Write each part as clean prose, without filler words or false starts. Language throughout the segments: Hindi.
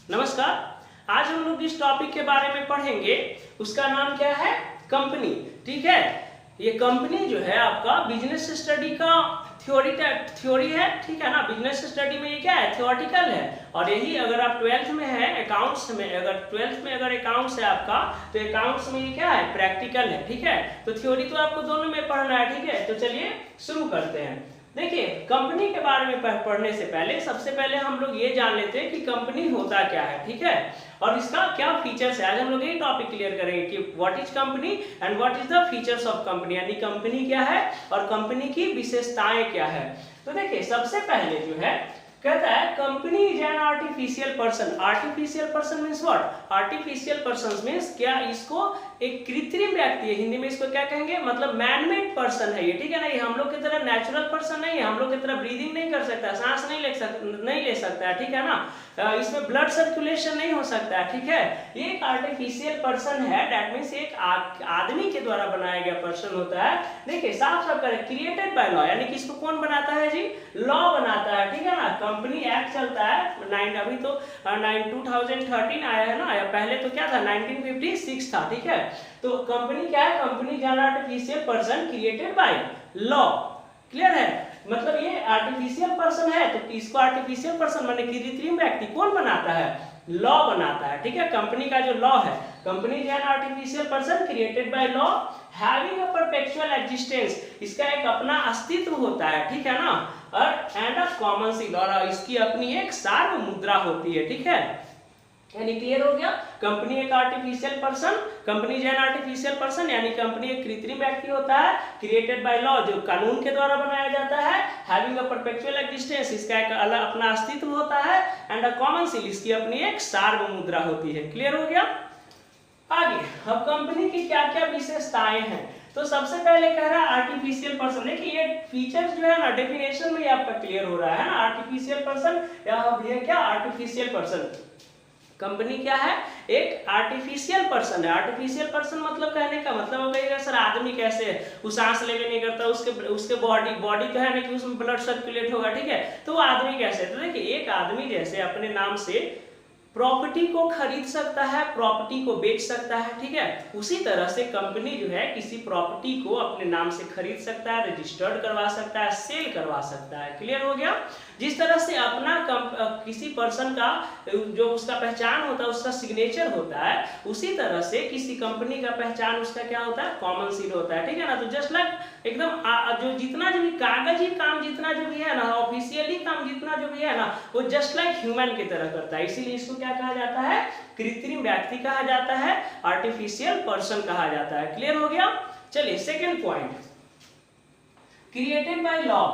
नमस्कार। आज हम लोग जिस टॉपिक के बारे में पढ़ेंगे उसका नाम क्या है? कंपनी। ठीक है, ये कंपनी जो है आपका बिजनेस स्टडी का थ्योरी है। ठीक है ना, बिजनेस स्टडी में ये क्या है? थ्योरेटिकल है। और यही अगर आप 12th में है अकाउंट्स में, अगर 12th में अगर अकाउंट्स है आपका, तो अकाउंट्स में ये क्या है? प्रैक्टिकल है। ठीक है, तो थ्योरी तो आपको दोनों में पढ़ना है। ठीक है, तो चलिए शुरू करते हैं। देखिए, कंपनी के बारे में पढ़ने से पहले सबसे पहले हम लोग ये जान लेते हैं कि कंपनी होता क्या है। ठीक है, और इसका क्या फीचर्स है। आज हम लोग यही टॉपिक क्लियर करेंगे कि what is company and what is the features of company, यानी कंपनी क्या है और कंपनी की विशेषताएं क्या है। तो देखिए, सबसे पहले जो है कहता है company is an artificial person. Artificial person means what? Artificial person means क्या? इसको एक कृत्रिम व्यक्ति है, हिंदी में इसको क्या कहेंगे? मतलब मैनमेड पर्सन है ये। ठीक है ना, ये हम लोग की तरह नेचुरल पर्सन नहीं है, हम लोग की तरह ब्रीदिंग नहीं कर सकता, सांस नहीं ले सकता है। ठीक है ना, इसमें ब्लड सर्कुलेशन नहीं हो सकता है। ठीक है, ये एक आर्टिफिशियल पर्सन है, दैट मीन्स एक आदमी के द्वारा बनाया गया पर्सन होता है। देखिए साफ साफ करें, क्रिएटेड बाय लॉ, यानी कि इसको कौन बनाता है जी? लॉ बनाता है। ठीक है ना, कंपनी एक्ट चलता है अभी तो 2013 आया है ना, या पहले तो क्या था? 1956 था। ठीक है, तो कंपनी क्या है? Company is an artificial person created by law. Clear है, मतलब ये आर्टिफिशियल पर्सन है, तो इसको आर्टिफिशियल पर्सन माने कृत्रिम व्यक्ति कौन बनाता है? लॉ बनाता है। ठीक है, कंपनी का जो लॉ है, company is an artificial person created by law having a perpetual existence, इसका एक अपना अस्तित्व होता है। ठीक है ना, और एंड अ कॉमन सील, और इसकी अपनी एक सार्व मुद्रा होती है। ठीक है, यानी क्लियर हो गया? कंपनी एक artificial person, company is an artificial person यानी कंपनी एक कृत्रिम व्यक्ति होता है, क्रिएटेड बाय लॉ जो कानून के द्वारा बनाया जाता है, हैविंग अ परपेचुअल एग्जिस्टेंस इसका एक अलग अपना अस्तित्व होता है, एंड अ कॉमन सील इसकी अपनी एक सार्व मुद्रा होती है। क्लियर हो गया? आगे अब कंपनी की क्या क्या विशेषताएं हैं, तो सबसे पहले कह रहा है आर्टिफिशियल पर्सन। देखिए ये फीचर्स जो है ना डेफिनेशन में आपका क्लियर हो रहा है ना, आर्टिफिशियल पर्सन या ये क्या? Artificial person. कंपनी क्या है? एक आर्टिफिशियल पर्सन है। आर्टिफिशियल पर्सन मतलब कहने का मतलब हो गया सर आदमी कैसे है? वो सांस लेवे नहीं करता, उसके बॉडी तो है नहीं कि उसमें ब्लड सर्कुलेट होगा। ठीक है, तो वो आदमी कैसे है? तो देखिए एक आदमी जैसे अपने नाम से प्रॉपर्टी को खरीद सकता है, प्रॉपर्टी को बेच सकता है। ठीक है, उसी तरह से कंपनी जो है किसी प्रॉपर्टी को अपने नाम से खरीद सकता है, रजिस्टर्ड करवा सकता है, सेल करवा सकता है। क्लियर हो गया? जिस तरह से अपना किसी पर्सन का जो उसका पहचान होता है, उसका सिग्नेचर होता है, उसी तरह से किसी कंपनी का पहचान उसका क्या होता है? कॉमन सील होता है। ठीक है ना, तो जस्ट लाइक एकदम जो जितना जो भी कागजी काम जितना जो भी है ना, ऑफिशियली काम जितना जो भी है ना, वो जस्ट लाइक ह्यूमन की तरह करता है। इसीलिए इसको क्या कहा जाता है? कृत्रिम व्यक्ति कहा जाता है, आर्टिफिशियल पर्सन कहा जाता है। क्लियर हो गया? चलिए second point, created by law.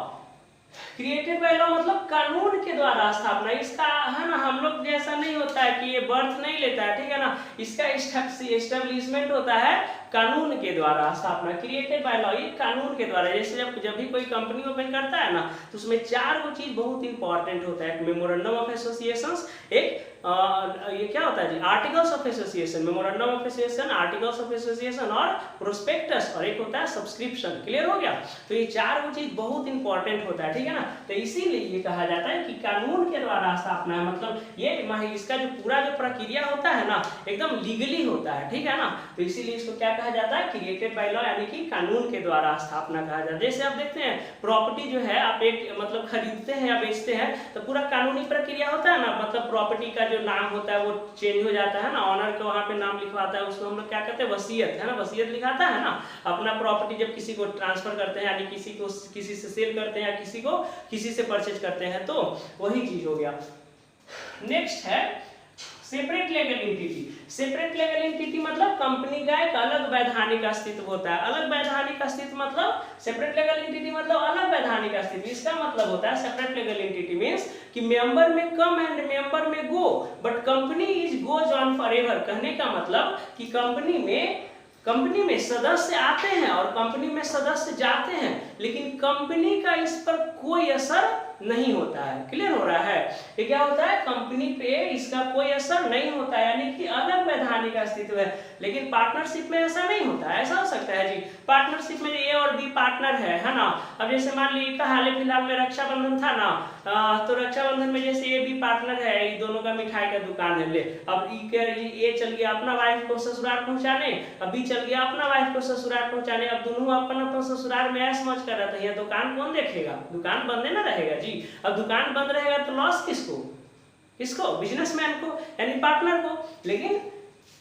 Created by law मतलब कानून के द्वारा स्थापना। इसका है ना, हम लोग जैसा नहीं होता है कि ये बर्थ नहीं लेता है। ठीक है ना, इसका एस्टेब्लिशमेंट होता है कानून के द्वारा स्थापना। क्रिएटेड बाय लॉ ये कानून के द्वारा। जैसे जब भी कोई कंपनी ओपन करता है ना, तो उसमें चार वो चीज बहुत इंपॉर्टेंट होता है। मेमोरेंडम ऑफ एसोसिएशन, एक ये क्या होता है जी? Articles of association, memorandum of association, articles of association और प्रोस्पेक्टस, और एक होता है सब्सक्रिप्शन। क्लियर हो गया? तो ये चार वो चीज बहुत इंपॉर्टेंट होता है। ठीक है ना, तो इसीलिए ये कहा जाता है कि कानून के द्वारा स्थापना है, मतलब ये इसका जो पूरा जो प्रक्रिया होता है ना एकदम लीगली होता है। ठीक है ना, तो इसीलिए इसको क्या कहा जाता है? क्रिएटेड बाय लॉ, यानी कि कानून के द्वारा स्थापना कहा जाता है। जैसे आप देखते हैं प्रॉपर्टी जो है आप एक मतलब खरीदते हैं या बेचते हैं, तो पूरा कानूनी प्रक्रिया होता है ना, मतलब प्रॉपर्टी का जो नाम होता है वो चेंज हो जाता है ना, ऑनर को वहां पे नाम लिखवाता है, उसको हम लोग क्या कहते हैं? वसीयत, है ना, वसीयत लिखाता है ना। अपना प्रॉपर्टी जब किसी को ट्रांसफर करते हैं, यानी किसी से सेल करते हैं या किसी से परचेज करते हैं, तो वही चीज हो गया। नेक्स्ट है separate legal entity. Separate legal entity मतलब कंपनी का एक अलग वैधानिक अस्तित्व होता है। अलग वैधानिक अस्तित्व मतलब सेपरेट लीगल एंटिटी मतलब अलग वैधानिक अस्तित्व। इसका मतलब होता है सेपरेट लीगल एंटिटी मींस कि मेंबर में कम एंड मेंबर में go, but company is goes on forever. कहने का मतलब कि कंपनी में सदस्य आते हैं और कंपनी में सदस्य जाते हैं, लेकिन कंपनी का इस पर कोई असर नहीं होता है। क्लियर हो रहा है? ये क्या होता है, कंपनी पे इसका कोई असर नहीं होता है, यानी कि अलग वैधानिक अस्तित्व है। लेकिन पार्टनरशिप में ऐसा नहीं होता है। ऐसा हो सकता है जी, पार्टनरशिप में ए और बी पार्टनर है ना। अब जैसे मान लीजिए हाल फिलहाल में रक्षाबंधन था ना, तो रक्षाबंधन में जैसे ए बी पार्टनर है, ये दोनों का मिठाई का दुकान है। ले अब ए चल गया अपना वाइफ को ससुराल पहुंचाने, अब बी चल गया अपना वाइफ को ससुराल पहुंचाने। अब दोनों अपन ससुराल में ऐश मौज कर रहा था, यहाँ दुकान कौन देखेगा? दुकान बंद ना रहेगा जी। अब दुकान बंद रहेगा तो लॉस किसको? किसको? बिजनेसमैन को, यानी पार्टनर को। लेकिन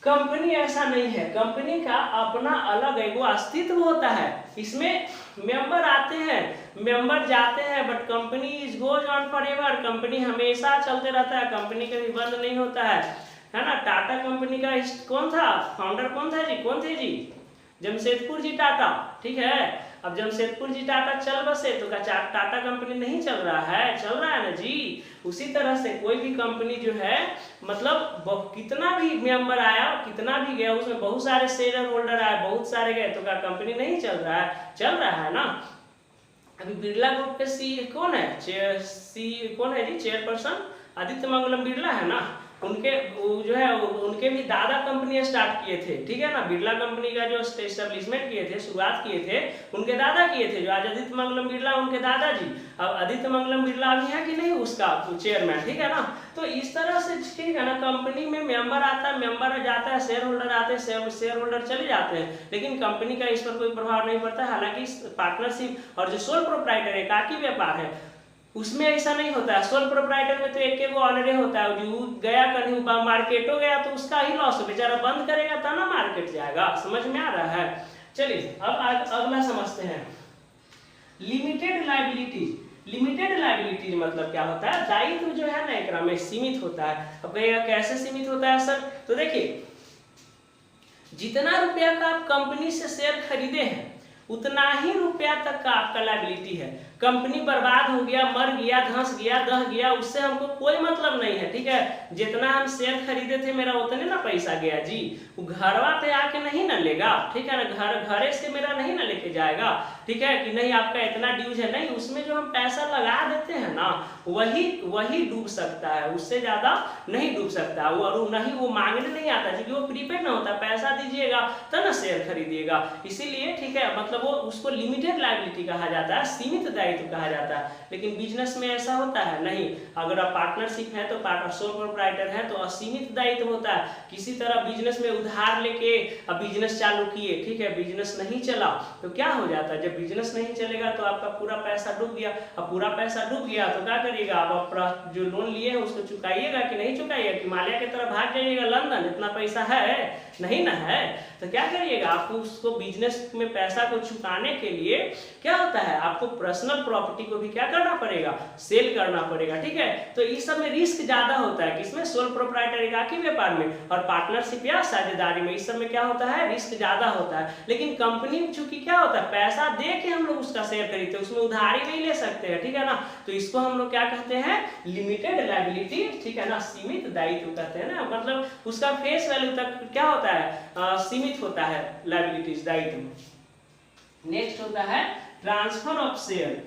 कंपनी ऐसा नहीं है, कंपनी का अपना अलग एगो अस्तित्व होता है। इसमें मेंबर आते हैं, मेंबर जाते हैं, but company is goes on forever. Company हमेशा चलते रहता है, कंपनी कभी बंद नहीं होता है ना। टाटा कंपनी का कौन था फाउंडर? कौन था जी? कौन थे जी? जमशेदपुर जी टाटा, ठीक है। अब जमशेदपुर जी टाटा चल बसे तो क्या टाटा कंपनी नहीं चल रहा है? चल रहा है ना जी। उसी तरह से कोई भी कंपनी जो है, मतलब कितना भी मेंबर आया, कितना भी गया, उसमें बहुत सारे शेयर होल्डर आए, बहुत सारे गए, तो क्या कंपनी नहीं चल रहा है? चल रहा है ना। अभी बिरला ग्रुप के सी कौन है? कौन है जी? चेयरपर्सन आदित्य मंगलम बिरला है ना। उनके जो है उनके भी दादा कंपनी स्टार्ट किए थे, ठीक है ना। बिरला कंपनी का जो एस्टेब्लिशमेंट किए थे, शुरुआत किए थे, उनके दादा किए थे, जो आज आदित्य मंगलम बिरला उनके दादाजी। अब आदित्य मंगलम बिरला अभी है कि नहीं उसका चेयरमैन, ठीक है ना। तो इस तरह से ठीक है ना, कंपनी में मेंबर आता है, मेंबर जाता है, शेयर होल्डर आते हैं, शेयर होल्डर चले जाते हैं, लेकिन कंपनी का इस पर कोई प्रभाव नहीं पड़ता। हालांकि पार्टनरशिप और जो सोल प्रोप्राइटर एकाकी व्यापार है, उसमें ऐसा नहीं होता है। सोल प्रोप्राइटर में तो एक वो ऑनरे होता है, जो गया कहीं मार्केटो गया तो उसका ही लॉस हो, बेचारा बंद करेगा तब ना मार्केट जाएगा। समझ में आ रहा है? चलिए अब अगला समझते हैं, लिमिटेड लायबिलिटीज। लिमिटेड लायबिलिटीज मतलब क्या होता है? दायित्व जो है ना एकरा में सीमित होता है। अब कहेगा कैसे सीमित होता है सर? तो देखिए, जितना रुपया का आप कंपनी से शेयर खरीदे हैं, उतना ही रुपया तक का आपका लायबिलिटी है। कंपनी बर्बाद हो गया, मर गया, धंस गया, दह गया, उससे हमको कोई मतलब नहीं है, ठीक है। जितना हम शेयर खरीदे थे मेरा उतने ना पैसा गया जी, वो घरवा पे आके नहीं ना लेगा, ठीक है ना। घरे से मेरा नहीं ना लेके जाएगा, ठीक है कि नहीं आपका इतना ड्यूज है, नहीं। उसमें जो हम पैसा लगा देते हैं ना, वही डूब सकता है, उससे ज्यादा नहीं डूब सकता। और नहीं वो मांगने नहीं आता, क्योंकि वो प्रीपेड ना होता, पैसा दीजिएगा तब ना शेयर खरीदिएगा। इसीलिए ठीक है, मतलब वो उसको लिमिटेड लायबिलिटी कहा जाता है, सीमित दायित्व कहा जाता है। लेकिन बिजनेस में ऐसा होता है नहीं। अगर आप पार्टनरशिप है तो सोल प्रोप्राइटर है तो असीमित दायित्व होता है। किसी तरह बिजनेस में उधार लेके अब बिजनेस चालू किए, ठीक है, बिजनेस नहीं चला तो क्या हो जाता है? जब बिजनेस नहीं चलेगा तो आपका पूरा पैसा डूब गया। अब पूरा पैसा डूब गया तो क्या करिएगा? आप जो लोन लिए हैं उसको चुकाइएगा कि नहीं चुकाइएगा? कि हिमालय की तरफ भाग जाइएगा लंदन? इतना पैसा है नहीं ना है, तो क्या करिएगा? आपको उसको बिजनेस में पैसा को चुकाने के लिए क्या होता है, आपको पर्सनल प्रॉपर्टी को भी क्या करना पड़ेगा? सेल करना पड़ेगा, ठीक है। तो इस सब में रिस्क ज्यादा होता है, किसमें? सोल प्रोप्राइटर एकाकी व्यापार में। और पार्टनरशिप या साझेदारी में इस सब में क्या होता है? रिस्क ज्यादा होता है। लेकिन कंपनी में चूंकि क्या होता है, पैसा दे के हम लोग उसका शेयर खरीदते हैं, उसमें उधारी नहीं ले सकते हैं, ठीक है ना। तो इसको हम लोग क्या कहते हैं? लिमिटेड लायबिलिटी, ठीक है ना, सीमित दायित्व कहते हैं ना। मतलब उसका फेस वैल्यू तक क्या होता है? सीमित होता है लायबिलिटीज, दायित्व। नेक्स्ट होता है transfer of share.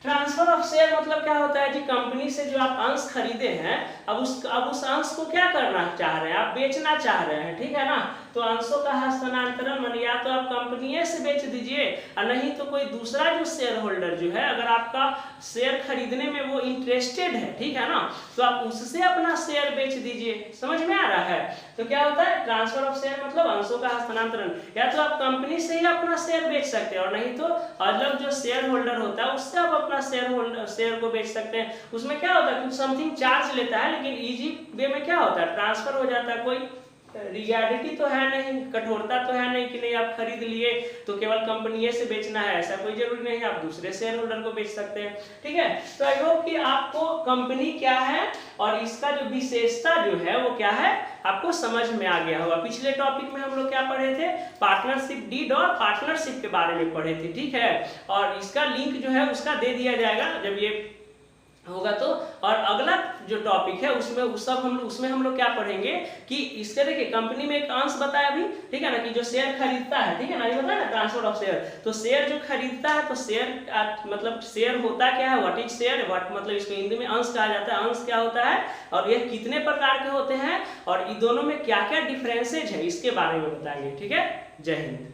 Transfer of share मतलब क्या होता है जी? कंपनी से जो आप अंश खरीदे हैं, अब उस अंश को क्या करना चाह रहे हैं? आप बेचना चाह रहे हैं, ठीक है ना। तो अंशों का हस्तांतरण मन या तो आप कंपनी से बेच दीजिए, और नहीं तो कोई दूसरा जो शेयर होल्डर जो है, अगर आपका शेयर खरीदने में वो इंटरेस्टेड है, ठीक है ना, तो आप उससे अपना शेयर बेच दीजिए। समझ में आ रहा है? तो क्या होता है ट्रांसफर ऑफ शेयर मतलब अंशों का हस्तांतरण। या तो आप कंपनी से ही अपना शेयर बेच सकते हैं, और नहीं तो अलग जो शेयर होल्डर होता है उससे आप अपना शेयर को बेच सकते हैं। उसमें क्या होता है, कुछ समथिंग चार्ज लेता है, लेकिन इजी वे में क्या होता है, ट्रांसफर हो जाता है। कोई रियलिटी तो है नहीं, कठोरता तो है नहीं कि नहीं आप खरीद लिए तो केवल कंपनी से बेचना है, ऐसा कोई जरूरी नहीं है, आप दूसरे शेयर होल्डर को बेच सकते हैं, ठीक है। तो आई होप कि आपको कंपनी क्या है और इसका जो विशेषता जो है वो क्या है आपको समझ में आ गया होगा। पिछले टॉपिक में हम लोग क्या पढ़े थे? पार्टनरशिप डीड और पार्टनरशिप के बारे में पढ़े थे, ठीक है। और इसका लिंक जो है उसका दे दिया जाएगा जब ये होगा तो। और अगला जो टॉपिक है उसमें हम लोग क्या पढ़ेंगे कि इस तरह के कंपनी में एक अंश बताया अभी, ठीक है ना, कि जो शेयर खरीदता है, ठीक है ना, ये बताया ना ट्रांसफर ऑफ शेयर। तो शेयर जो खरीदता है तो शेयर मतलब शेयर होता क्या है, व्हाट इज शेयर, व्हाट मतलब इसको हिंदी में अंश कहा जाता है, अंश क्या होता है और यह कितने प्रकार के होते हैं और इन दोनों में क्या क्या डिफरेंसेज है इसके बारे में बताएंगे। ठीक है, जय हिंद।